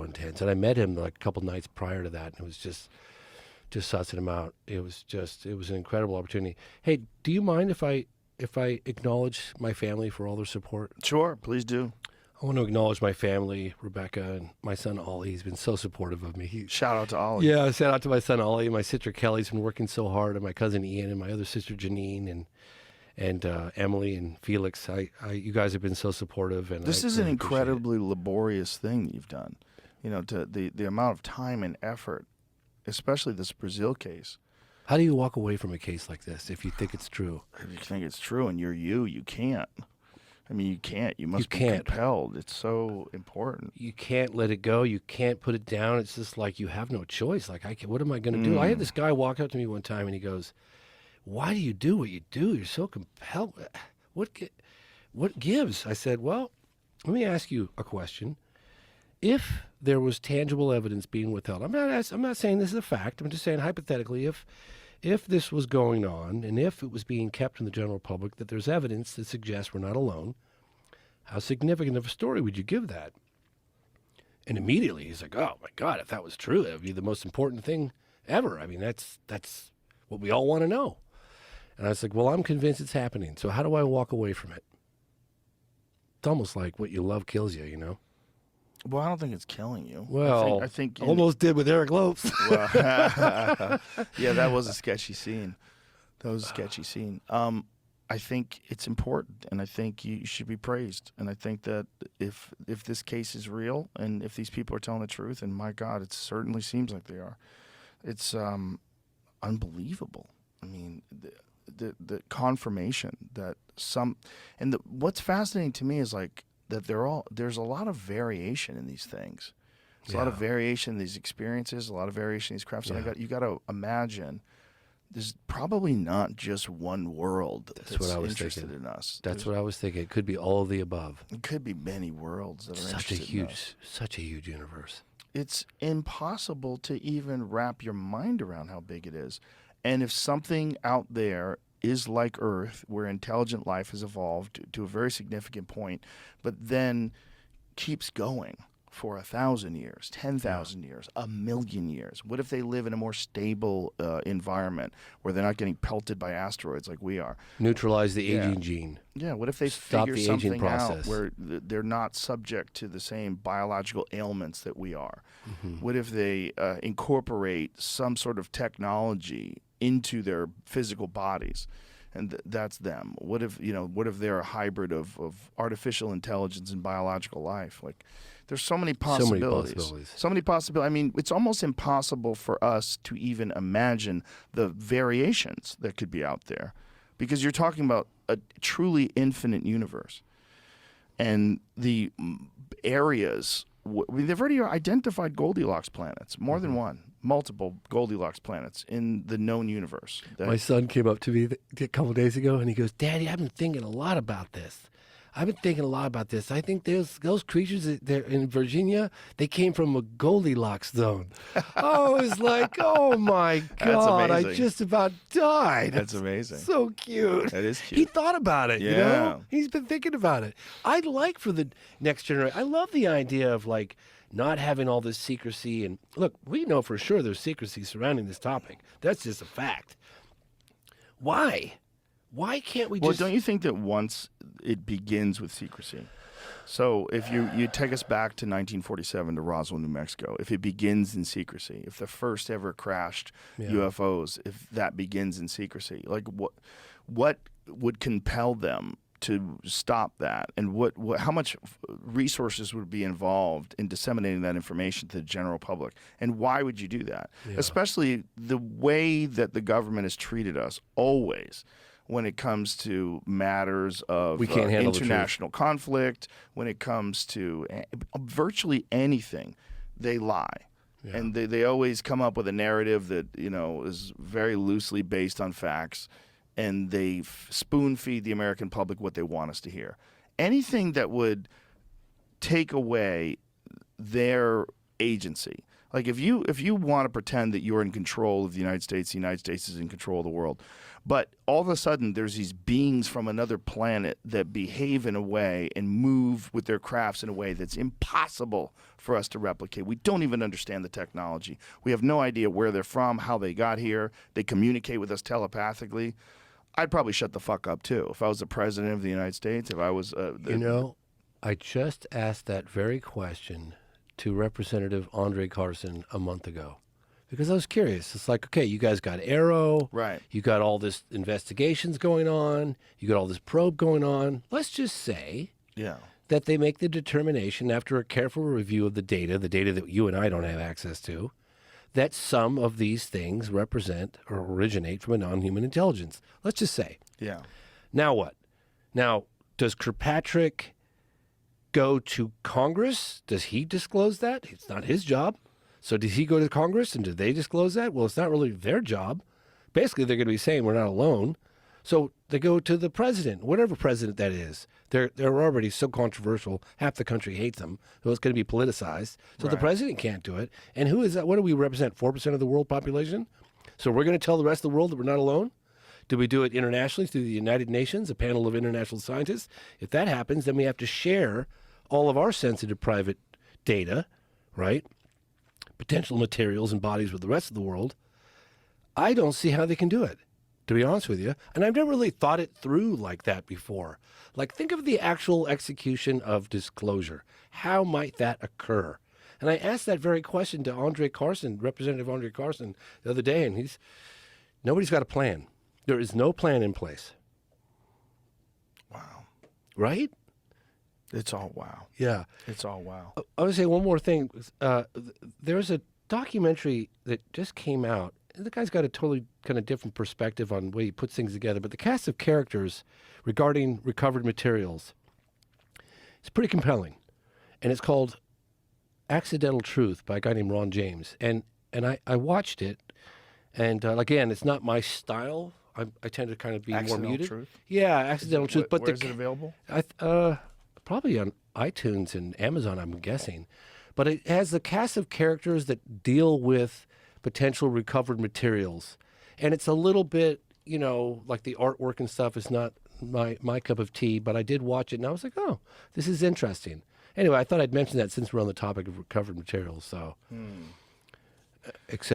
intense. And I met him like a couple nights prior to that, and it was just sussing him out. It was an incredible opportunity. Hey, do you mind if I acknowledge my family for all their support? Sure, please do. I want to acknowledge my family, Rebecca, and my son Ollie. He's been so supportive of me. Shout out to Ollie. Yeah, shout out to my son Ollie. My sister Kelly's been working so hard, and my cousin Ian, and my other sister Janine, and Emily and Felix. You guys have been so supportive. And this is an incredibly laborious thing that you've done. You know, to the amount of time and effort, especially this Brazil case. How do you walk away from a case like this if you think it's true? If you think it's true and you can't. I mean, you can't. You must be compelled. It's so important. You can't let it go. You can't put it down. It's just like you have no choice. Like, what am I going to do? I had this guy walk up to me one time, and he goes, "Why do you do what you do? You're so compelled. What gives?" I said, "Well, let me ask you a question. If there was tangible evidence being withheld, I'm not saying this is a fact. I'm just saying hypothetically, if this was going on and if it was being kept in the general public, that there's evidence that suggests we're not alone, how significant of a story would you give that?" And immediately he's like, "Oh my God, if that was true, that would be the most important thing ever. I mean, that's what we all want to know." And I was like, "Well, I'm convinced it's happening. So how do I walk away from it?" It's almost like what you love kills you, you know? Well, I don't think it's killing you. Well, I think almost did with Eric Lopes. Well, yeah, that was a sketchy scene. I think it's important, and I think you should be praised. And I think that if this case is real, and if these people are telling the truth, and my God, it certainly seems like they are, it's unbelievable. I mean, the confirmation that what's fascinating to me is like that there's a lot of variation in these things. There's a lot of variation in these experiences, a lot of variation in these crafts. And you got to imagine there's probably not just one world that's interested in us. That's what I was thinking. It could be all of the above. It could be many worlds that are interested in us. Such a huge universe. It's impossible to even wrap your mind around how big it is. And if something out there is like Earth, where intelligent life has evolved to a very significant point, but then keeps going for 1,000 years, 10,000 years, 1,000,000 years. What if they live in a more stable environment where they're not getting pelted by asteroids like we are? Neutralize the aging gene. Yeah, what if they Stop figure the something aging process. out where they're not subject to the same biological ailments that we are? Mm-hmm. What if they incorporate some sort of technology into their physical bodies, and that's them? What if they're a hybrid of artificial intelligence and biological life? Like, there's so many possibilities. So many possibilities. I mean, it's almost impossible for us to even imagine the variations that could be out there, because you're talking about a truly infinite universe, and the areas. I mean, they've already identified Goldilocks planets, more than one, multiple Goldilocks planets in the known universe. My son came up to me a couple of days ago, and he goes, "Daddy, I've been thinking a lot about this. I think those creatures there in Virginia, they came from a Goldilocks zone." I was like, "Oh my God, I just about died." That's amazing. So cute. That is cute. He thought about it, Yeah. you know? He's been thinking about it. I'd like for the next generation, I love the idea of like not having all this secrecy. And look, we know for sure there's secrecy surrounding this topic. That's just a fact. Why? Why can't we just... Well, don't you think that once it begins with secrecy? So if you take us back to 1947 to Roswell, New Mexico, if it begins in secrecy, if the first ever crashed UFOs, if that begins in secrecy, like what would compel them to stop that? And how much resources would be involved in disseminating that information to the general public? And why would you do that? Yeah. Especially the way that the government has treated us always, when it comes to matters of international conflict, when it comes to virtually anything, they lie. Yeah. And they always come up with a narrative that, is very loosely based on facts, and they spoon feed the American public what they want us to hear. Anything that would take away their agency. Like if you want to pretend that you're in control of the United States is in control of the world, but all of a sudden there's these beings from another planet that behave in a way and move with their crafts in a way that's impossible for us to replicate. We don't even understand the technology. We have no idea where they're from, how they got here. They communicate with us telepathically. I'd probably shut the fuck up too if I was the president of the United States. If I was, I just asked that very question to Representative Andre Carson a month ago because I was curious. It's like, okay, you guys got Arrow, right? You got all this investigations going on. You got all this probe going on. Let's just say, that they make the determination after a careful review of the data that you and I don't have access to, that some of these things represent or originate from a non-human intelligence. Let's just say. Yeah. Now what? Now, does Kirkpatrick go to Congress? Does he disclose that? It's not his job. So does he go to Congress and do they disclose that? Well, it's not really their job. Basically, they're going to be saying we're not alone. So they go to the president, whatever president that is. They're already so controversial. Half the country hates them. So it's going to be politicized. So the president can't do it. And who is that? What do we represent? 4% of the world population? So we're going to tell the rest of the world that we're not alone? Do we do it internationally through the United Nations, a panel of international scientists? If that happens, then we have to share all of our sensitive private data, right? Potential materials and bodies with the rest of the world. I don't see how they can do it, to be honest with you. And I've never really thought it through like that before. Like, think of the actual execution of disclosure. How might that occur? And I asked that very question to Andre Carson, Representative Andre Carson, the other day, and nobody's got a plan. There is no plan in place. Wow. Right? It's all wow. Yeah. It's all wow. I want to say one more thing. There's a documentary that just came out. The guy's got a totally kind of different perspective on the way he puts things together, but the cast of characters regarding recovered materials is pretty compelling. And it's called Accidental Truth by a guy named Ron James. And I watched it, and again, it's not my style. I tend to kind of be more muted. Truth? Yeah, Accidental Truth. But where is it available? Probably on iTunes and Amazon, I'm guessing. But it has the cast of characters that deal with potential recovered materials. And it's a little bit, like the artwork and stuff is not my cup of tea, but I did watch it and I was like, oh, this is interesting. Anyway, I thought I'd mention that since we're on the topic of recovered materials. So, except